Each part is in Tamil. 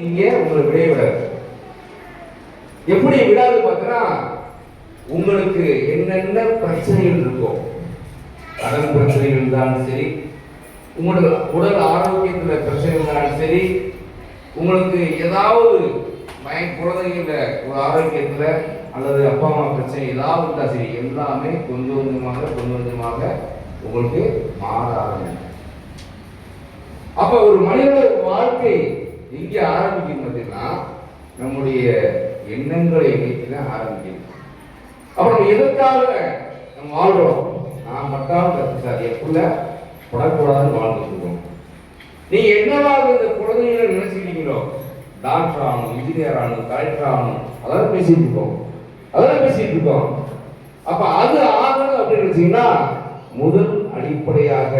நீங்க உங்களை விடைய விடாது. எப்படி விடாது பார்த்தா, உங்களுக்கு என்னென்ன பிரச்சனைகள் இருக்கும், கடன் பிரச்சனைகள் இருந்தாலும் சரி, உங்களோட உடல் ஆரோக்கியத்துல பிரச்சனை இருந்தாலும் சரி, உங்களுக்கு ஏதாவது குழந்தைங்கள ஒரு ஆரோக்கியத்துல அல்லது அப்பா அம்மா பிரச்சனை ஏதாவது இருந்தா சரி, எல்லாமே கொஞ்சம் கொஞ்சமாக உங்களுக்கு மாற ஆரம்பிக்கும். அப்ப ஒரு மனித வாழ்க்கை எங்கே ஆரம்பிக்கும் பார்த்தீங்கன்னா, நம்முடைய எண்ணங்களை வைத்துதான் ஆரம்பிக்கும். அப்புறம் எதற்காக நம்ம வாழ்றோம்? நான் மட்டும் கற்றுக்காது எப்படில படக்கூடாதுன்னு வாழ்ந்துட்டு இருக்கோம். நீங்க என்னவாக இந்த குழந்தைகளை நினைச்சுக்கிறீங்களோ, டாக்டர் ஆகணும், இன்ஜினியர் ஆகணும், கலெக்டர் ஆகணும், அதெல்லாம் பேசிட்டு இருக்கோம். அப்ப அது ஆகணும் அப்படின்னு நினைச்சீங்கன்னா, முதல் அடிப்படையாக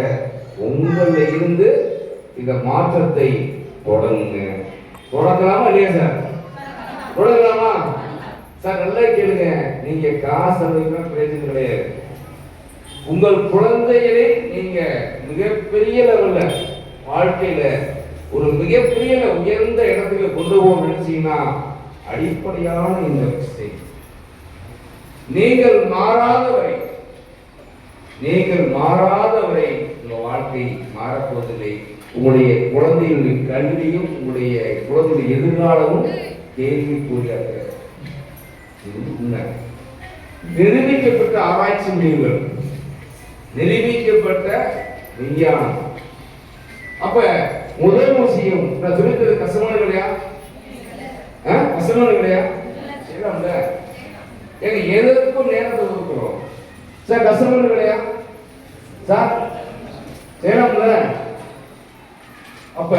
உங்கள இருந்து இந்த மாற்றத்தை தொடங்கலாமா இல்லையா சார்? தொடங்கலாமா சார்? நல்லா கேளுங்க. நீங்க காசு பிரயோஜனம் கிடையாது. உங்கள் குழந்தைகளை நீங்க மிகப்பெரிய லெவல்ல வாழ்க்கையில ஒரு மிகப்பெரிய உயர்ந்த இடத்துக்கு கொண்டு போக நினைச்சீங்கன்னா, அடிப்படையான இந்த விஷயம் நீங்கள் மாறாதவரை உங்க வாழ்க்கை மாறப்போவதில்லை. உங்களுடைய குழந்தைகளின் கல்வியும் உங்களுடைய குழந்தைகளுடைய எதிர்காலமும் கேள்விக்குறியாக நிரூபிக்கப்பட்ட ஆராய்ச்சி முடிவுகள், நிரூபிக்கப்பட்ட விஞ்ஞானம். அப்ப முதல் விஷயம் நான் சொல்லித்தது கஷ்டமான இல்லையா? கஷ்டமான இல்லையா? செய்யலாம்ல. ஏங்க எதற்கும் நேரத்தை ஒதுக்குறோம் சார். கஷ்டமான இல்லையா சார்? செய்யலாம்ல. அப்ப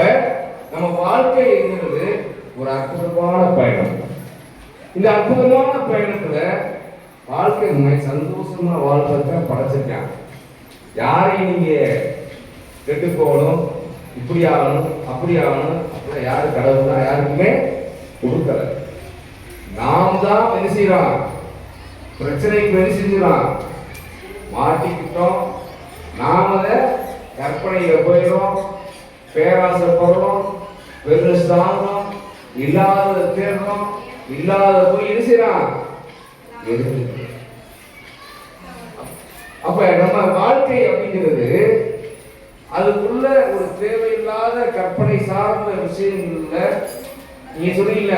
நம்ம வாழ்க்கை என்கிறது ஒரு அற்புதமான பயணம். இந்த அற்புதமான பயணத்துல வாழ்க்கை சந்தோஷமா வாழ்க்கை படைச்சிருக்காங்க. யாரையும் நீங்க கெட்டு போகணும், இப்படி ஆகணும், அப்படி ஆகணும், அப்படி யாரு கடவுள் தான் யாருக்குமே கொடுக்கல. நாம் தான் என்ன செய்யறோம்? பிரச்சனைக்கு என்ன செஞ்சிடலாம்? மாட்டிக்கிட்டோம். நாம கற்பனையில போயிடும், பேராசைப்படுறோம், பெருசாகிறோம், இல்லாத தேடுறோம், இல்லாத போய் என்ன செய்யறான்? அப்ப நம்ம வாழ்க்கை அப்படிங்கிறது அதுக்குள்ள ஒரு தேவையில்லாத கற்பனை சார்ந்த விஷயங்கள்ல நீங்க சொன்னீங்கல்ல,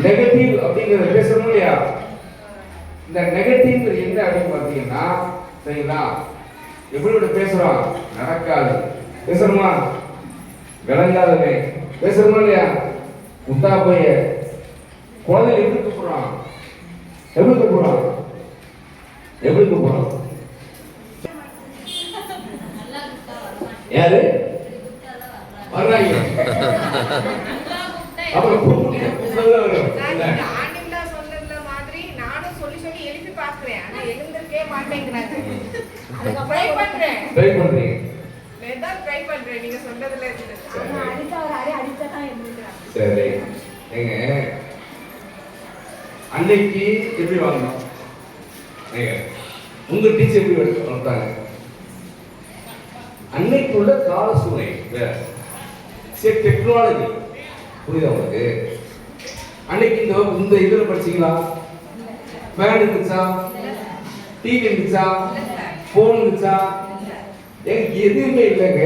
நெகட்டிவ் அப்படிங்கறத பேசணும் இல்லையா? இந்த நெகட்டிவ் என்ன அப்படின்னு பாத்தீங்கன்னா, சரிங்களா, எப்படி பேசுறோம்? நடக்காது பேசணுமா? விளங்காதவே பேசணுமா இல்லையா? முத்தா பைய குழந்தை எப்படி கூப்பிடுறான்? யாரு வர்றாங்க? அப்புறம் சரி, ஏங்க அன்னைக்கு எப்படி வாங்கணும்? உங்க டீச்சர் எப்படி வளர்த்தாங்க? அன்னைக்குள்ள கால சூழ்நிலை சரி, டெக்னாலஜி புரியுதா உங்களுக்கு? அன்னைக்கு இந்த இதுல படிச்சீங்களா? ஃபேன் இருந்துச்சா? டிவி இருந்துச்சா? போன் இருந்துச்சா? எதுவுமே இல்லைங்க.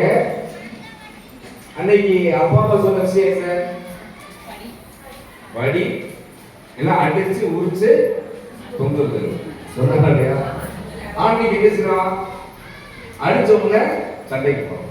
அன்னைக்கு அப்பா அம்மா சொன்ன விஷயம் என்ன? வடி எல்லாம் அடிச்சு உரிச்சு தொங்குறது சொன்னாங்க இல்லையா? ஆன்மீக பேசுறான், அடிச்சவங்க சண்டைக்கு போறோம்.